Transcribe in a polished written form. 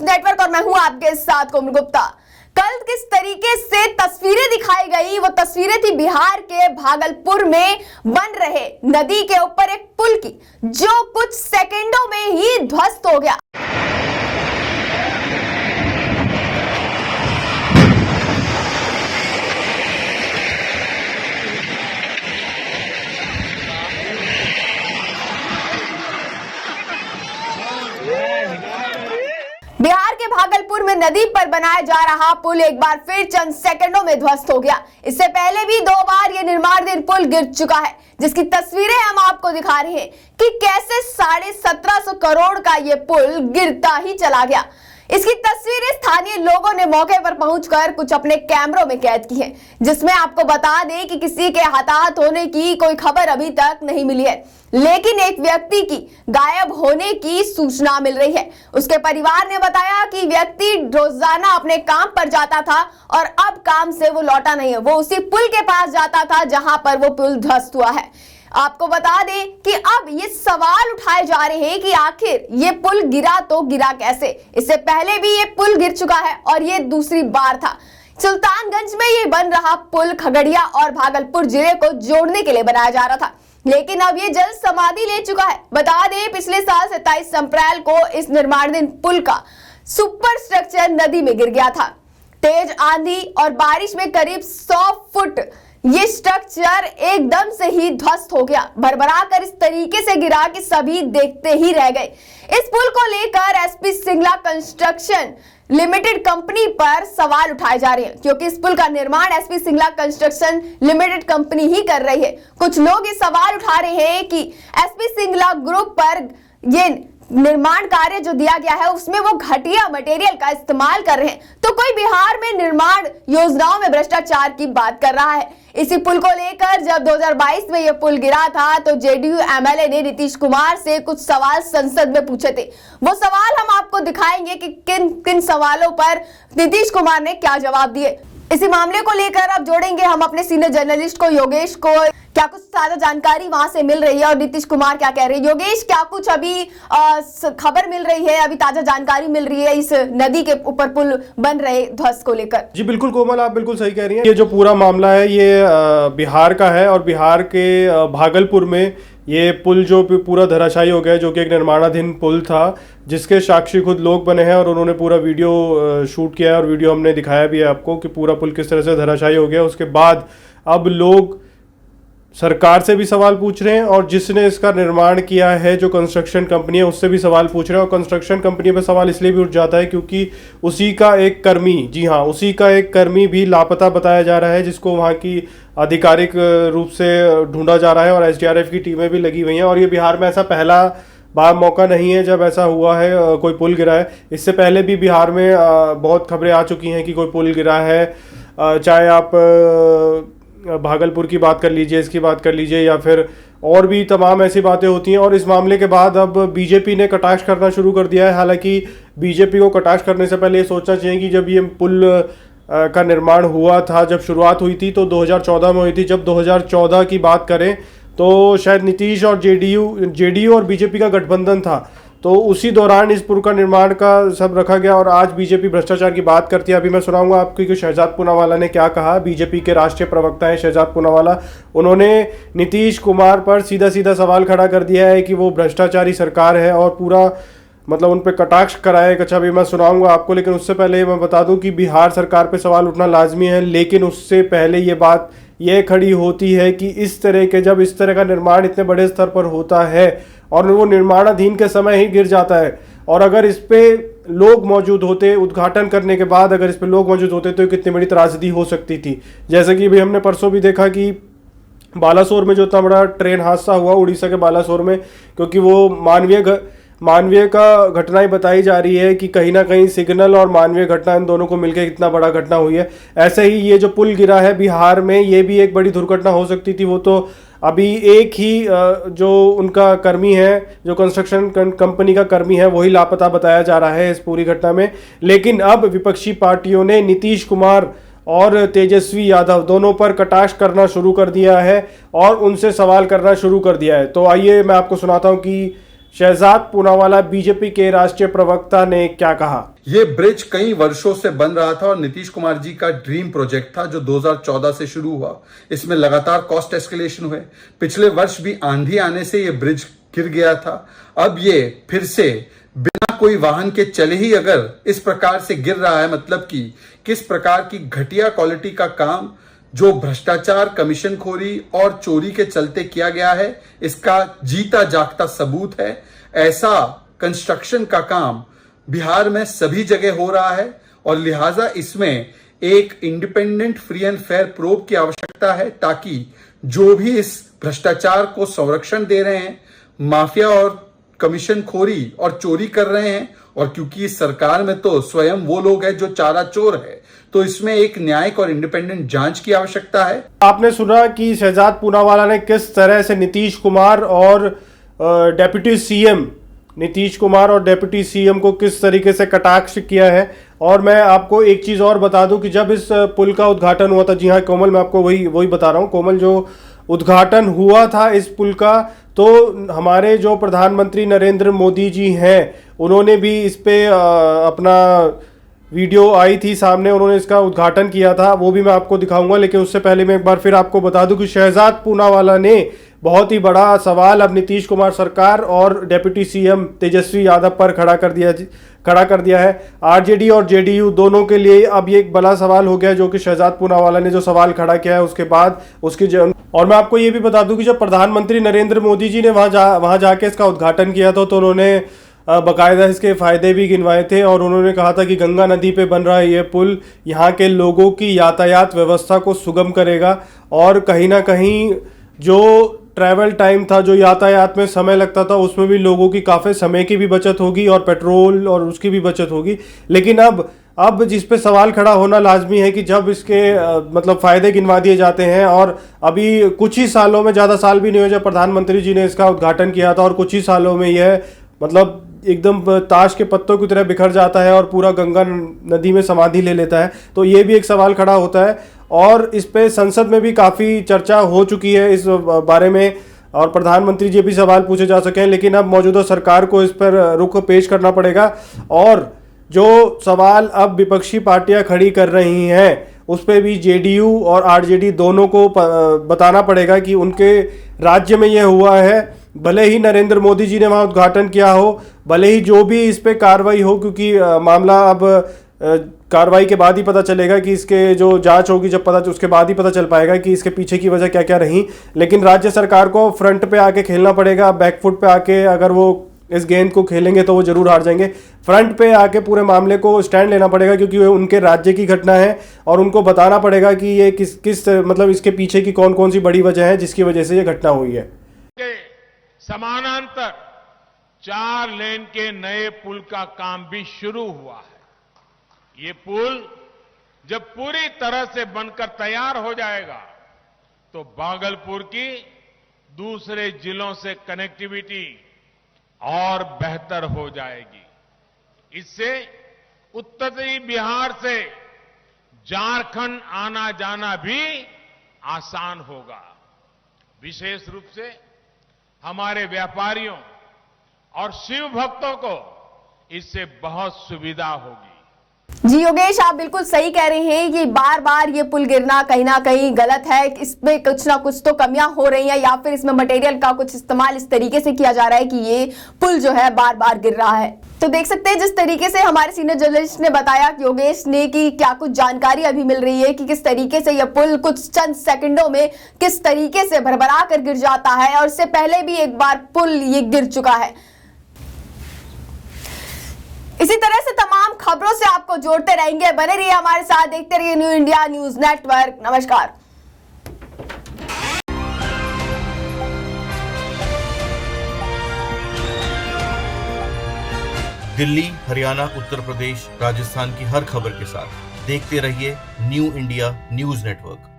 Network और मैं हूं आपके साथ कोमल गुप्ता। कल किस तरीके से तस्वीरें दिखाई गई, वो तस्वीरें थी बिहार के भागलपुर में बन रहे नदी के ऊपर एक पुल की, जो कुछ सेकंडों में ही ध्वस्त हो गया। बिहार के भागलपुर में नदी पर बनाया जा रहा पुल एक बार फिर चंद सेकंडों में ध्वस्त हो गया। इससे पहले भी 2 बार यह निर्माणाधीन पुल गिर चुका है, जिसकी तस्वीरें हम आपको दिखा रहे हैं कि कैसे 1750 करोड़ का यह पुल गिरता ही चला गया। इसकी तस्वीरें स्थानीय लोगों ने मौके पर पहुंचकर कुछ अपने कैमरों में कैद की है, जिसमें आपको बता दें कि किसी के हताहत होने की कोई खबर अभी तक नहीं मिली है, लेकिन एक व्यक्ति की गायब होने की सूचना मिल रही है। उसके परिवार ने बताया कि व्यक्ति रोजाना अपने काम पर जाता था और अब काम से वो लौटा नहीं है। वो उसी पुल के पास जाता था जहां पर वो पुल ध्वस्त हुआ है। आपको बता दें कि अब ये सवाल उठाए जा रहे हैं कि आखिर ये पुल गिरा तो गिरा कैसे। इससे पहले भी ये पुल गिर चुका है और ये दूसरी बार था। सुल्तानगंज में ये बन रहा पुल खगड़िया और भागलपुर जिले को जोड़ने के लिए बनाया जा रहा था, लेकिन अब ये जल समाधि ले चुका है। बता दें पिछले साल 27 अप्रैल को इस निर्माणाधीन पुल का सुपर स्ट्रक्चर नदी में गिर गया था। तेज आंधी और बारिश में करीब 100 फुट ये स्ट्रक्चर एकदम से ही ध्वस्त हो गया। भरभरा कर इस तरीके से गिरा कि सभी देखते ही रह गए। इस पुल को लेकर SP Singla construction limited company पर सवाल उठाए जा रहे हैं, क्योंकि इस पुल का निर्माण SP Singla construction limited company ही कर रही है। कुछ लोग ये सवाल उठा रहे हैं कि एसपी सिंगला ग्रुप पर ये निर्माण कार्य जो दिया गया है उसमें वो घटिया मटेरियल का इस्तेमाल कर रहे हैं, तो कोई बिहार में निर्माण योजनाओं में भ्रष्टाचार की बात कर रहा है। इसी पुल को लेकर जब 2022 में यह पुल गिरा था तो जेडीयू एमएलए ने नीतीश कुमार से कुछ सवाल संसद में पूछे थे। वो सवाल हम आपको दिखाएंगे कि किन किन सवालों पर नीतीश कुमार ने क्या जवाब दिए। इसी मामले को लेकर अब जोड़ेंगे हम अपने सीनियर जर्नलिस्ट को, योगेश को। क्या कुछ ताजा जानकारी वहां से मिल रही है और नीतीश कुमार क्या कह रहे हैं? योगेश, क्या कुछ अभी खबर मिल रही है, अभी ताजा जानकारी मिल रही है इस नदी के ऊपर पुल बन रहे ध्वस्त को लेकर? जी बिल्कुल कोमल, आप बिल्कुल सही कह रही हैं। ये जो पूरा मामला है ये बिहार का है और बिहार के भागलपुर में ये पुल जो पूरा धराशायी हो गया है, जो कि एक निर्माणाधीन पुल था, जिसके साक्षी खुद लोग बने हैं और उन्होंने पूरा वीडियो शूट किया है और वीडियो हमने दिखाया भी है आपको कि पूरा पुल किस तरह से धराशायी हो गया। उसके बाद अब लोग सरकार से भी सवाल पूछ रहे हैं और जिसने इसका निर्माण किया है जो कंस्ट्रक्शन कंपनी है उससे भी सवाल पूछ रहे हैं। और कंस्ट्रक्शन कंपनी पर सवाल इसलिए भी उठ जाता है क्योंकि उसी का एक कर्मी, जी हाँ, उसी का एक कर्मी भी लापता बताया जा रहा है, जिसको वहाँ की आधिकारिक रूप से ढूंढा जा रहा है और एसडीआरएफ की टीमें भी लगी हुई हैं। और ये बिहार में ऐसा पहला बार मौका नहीं है जब ऐसा हुआ है कोई पुल गिरा है। इससे पहले भी बिहार में बहुत खबरें आ चुकी हैं कि कोई पुल गिरा है, चाहे आप भागलपुर की बात कर लीजिए, इसकी बात कर लीजिए, या फिर और भी तमाम ऐसी बातें होती हैं। और इस मामले के बाद अब बीजेपी ने कटाक्ष करना शुरू कर दिया है। हालांकि बीजेपी को कटाक्ष करने से पहले ये सोचना चाहिए कि जब ये पुल का निर्माण हुआ था, जब शुरुआत हुई थी तो 2014 में हुई थी। जब 2014 की बात करें तो शायद नीतीश और जेडीयू और बीजेपी का गठबंधन था, तो उसी दौरान इस पुल का निर्माण का सब रखा गया। और आज बीजेपी भ्रष्टाचार की बात करती है। अभी मैं सुनाऊंगा आपको कि शहजाद पूनावाला ने क्या कहा। बीजेपी के राष्ट्रीय प्रवक्ता हैं शहजाद पूनावाला, उन्होंने नीतीश कुमार पर सीधा सीधा सवाल खड़ा कर दिया है कि वो भ्रष्टाचारी सरकार है और पूरा मतलब उन पर कटाक्ष कराया। अच्छा अभी मैं सुनाऊंगा आपको, लेकिन उससे पहले मैं बता दूं कि बिहार सरकार पे सवाल उठना लाजमी है, लेकिन उससे पहले ये बात ये खड़ी होती है कि इस तरह के जब इस तरह का निर्माण इतने बड़े स्तर पर होता है और वो निर्माणाधीन के समय ही गिर जाता है, और अगर इस पे लोग मौजूद होते उद्घाटन करने के बाद, अगर इस पे लोग मौजूद होते तो कितनी बड़ी त्रासदी हो सकती थी। जैसे कि भी हमने परसों भी देखा कि बालासोर में जो इतना बड़ा ट्रेन हादसा हुआ उड़ीसा के बालासोर में, क्योंकि वो मानवीय का घटनाएं बताई जा रही है कि कहीं ना कहीं सिग्नल और मानवीय घटना इन दोनों को मिलकर इतना बड़ा घटना हुई है। ऐसे ही ये जो पुल गिरा है बिहार में, ये भी एक बड़ी दुर्घटना हो सकती थी। वो तो अभी एक ही जो उनका कर्मी है, जो कंस्ट्रक्शन कंपनी का कर्मी है, वही लापता बताया जा रहा है इस पूरी घटना में। लेकिन अब विपक्षी पार्टियों ने नीतीश कुमार और तेजस्वी यादव दोनों पर कटाक्ष करना शुरू कर दिया है और उनसे सवाल करना शुरू कर दिया है। तो आइए मैं आपको सुनाता हूं कि शहजाद पूनावाला बीजेपी के राष्ट्रीय प्रवक्ता ने क्या कहा। ये ब्रिज कई वर्षों से बन रहा था और नीतीश कुमार जी का ड्रीम प्रोजेक्ट था जो 2014 से शुरू हुआ। इसमें लगातार कॉस्ट एस्केलेशन हुए। पिछले वर्ष भी आंधी आने से ये ब्रिज गिर गया था। अब ये फिर से बिना कोई वाहन के चले ही अगर इस प्रकार से गिर रहा है, मतलब कि किस प्रकार की घटिया क्वालिटी का काम जो भ्रष्टाचार, कमीशनखोरी और चोरी के चलते किया गया है, इसका जीता जागता सबूत है। ऐसा कंस्ट्रक्शन का काम बिहार में सभी जगह हो रहा है और लिहाजा इसमें एक independent, free and fair probe की आवश्यकता है ताकि जो भी इस भ्रष्टाचार को संरक्षण दे रहे हैं, माफिया और कमीशनखोरी और चोरी कर रहे हैं, और क्योंकि इस सरकार में तो स्वयं वो लोग हैं जो चारा चोर है, तो इसमें एक न्यायिक और इंडिपेंडेंट जांच की आवश्यकता है। आपने सुना कि शहजाद पूनावाला ने किस तरह से नीतीश कुमार और डेप्यूटी सीएम को किस तरीके से कटाक्ष किया है। और मैं आपको एक चीज़ और बता दूं कि जब इस पुल का उद्घाटन हुआ था, जी हाँ कोमल, मैं आपको वही बता रहा हूँ कोमल, जो उद्घाटन हुआ था इस पुल का, तो हमारे जो प्रधानमंत्री नरेंद्र मोदी जी हैं उन्होंने भी इस पे अपना वीडियो आई थी सामने, उन्होंने इसका उद्घाटन किया था, वो भी मैं आपको दिखाऊंगा। लेकिन उससे पहले मैं एक बार फिर आपको बता दूं कि शहजाद पूनावाला ने बहुत ही बड़ा सवाल अब नीतीश कुमार सरकार और डेप्यूटी सीएम तेजस्वी यादव पर खड़ा कर दिया है। आरजेडी और जेडीयू दोनों के लिए अब ये एक बड़ा सवाल हो गया है, जो कि शहजाद पूनावाला ने जो सवाल खड़ा किया है उसके बाद और मैं आपको ये भी बता दूं कि जब प्रधानमंत्री नरेंद्र मोदी जी ने वहां जाके इसका उद्घाटन किया था तो उन्होंने बाकायदा इसके फ़ायदे भी गिनवाए थे और उन्होंने कहा था कि गंगा नदी पे बन रहा है ये पुल यहाँ के लोगों की यातायात व्यवस्था को सुगम करेगा और कहीं ना कहीं जो ट्रैवल टाइम था, जो यातायात में समय लगता था, उसमें भी लोगों की काफ़ी समय की भी बचत होगी और पेट्रोल और उसकी भी बचत होगी। लेकिन अब जिस पे सवाल खड़ा होना लाजमी है कि जब इसके मतलब फ़ायदे गिनवा दिए जाते हैं और अभी कुछ ही सालों में, ज़्यादा साल भी नहीं हुए जब प्रधानमंत्री जी ने इसका उद्घाटन किया था, और कुछ ही सालों में यह मतलब एकदम ताश के पत्तों की तरह बिखर जाता है और पूरा गंगा नदी में समाधि ले लेता है, तो ये भी एक सवाल खड़ा होता है। और इस पे संसद में भी काफ़ी चर्चा हो चुकी है इस बारे में और प्रधानमंत्री जी भी सवाल पूछे जा सके हैं, लेकिन अब मौजूदा सरकार को इस पर रुख पेश करना पड़ेगा और जो सवाल अब विपक्षी पार्टियां खड़ी कर रही हैं उस पर भी जेडीयू और आरजेडी दोनों को बताना पड़ेगा कि उनके राज्य में यह हुआ है। भले ही नरेंद्र मोदी जी ने वहाँ उद्घाटन किया हो, भले ही जो भी इस पे कार्रवाई हो, क्योंकि मामला अब कार्रवाई के बाद ही पता चलेगा कि इसके जो जांच होगी, जब उसके बाद ही पता चल पाएगा कि इसके पीछे की वजह क्या क्या रही। लेकिन राज्य सरकार को फ्रंट पे आके खेलना पड़ेगा। बैकफुट पे आके अगर वो इस गेंद को खेलेंगे तो वो जरूर हार जाएंगे। फ्रंट पे आके पूरे मामले को स्टैंड लेना पड़ेगा, क्योंकि वो उनके राज्य की घटना है और उनको बताना पड़ेगा कि ये किस मतलब इसके पीछे की कौन कौन सी बड़ी वजह है जिसकी वजह से ये घटना हुई है। समानांतर 4 लेन के नए पुल का काम भी शुरू हुआ है। ये पुल जब पूरी तरह से बनकर तैयार हो जाएगा तो भागलपुर की दूसरे जिलों से कनेक्टिविटी और बेहतर हो जाएगी। इससे उत्तरी बिहार से झारखंड आना जाना भी आसान होगा। विशेष रूप से हमारे व्यापारियों और शिव भक्तों को इससे बहुत सुविधा होगी। जी योगेश, आप बिल्कुल सही कह रहे हैं कि बार बार ये पुल गिरना कहीं ना कहीं गलत है। इसमें कुछ ना कुछ तो कमियां हो रही हैं या फिर इसमें मटेरियल का कुछ इस्तेमाल इस तरीके से किया जा रहा है कि ये पुल जो है बार बार गिर रहा है। तो देख सकते हैं जिस तरीके से हमारे सीनियर जर्नलिस्ट ने बताया योगेश ने कि क्या कुछ जानकारी अभी मिल रही है कि किस तरीके से यह पुल कुछ चंद सेकंडों में किस तरीके से भरभरा कर गिर जाता है और इससे पहले भी एक बार पुल ये गिर चुका है। इसी तरह से तमाम खबरों से आपको जोड़ते रहेंगे। बने रहिए हमारे साथ, देखते रहिए न्यू इंडिया न्यूज नेटवर्क। नमस्कार। दिल्ली, हरियाणा, उत्तर प्रदेश, राजस्थान की हर खबर के साथ देखते रहिए न्यू इंडिया न्यूज नेटवर्क।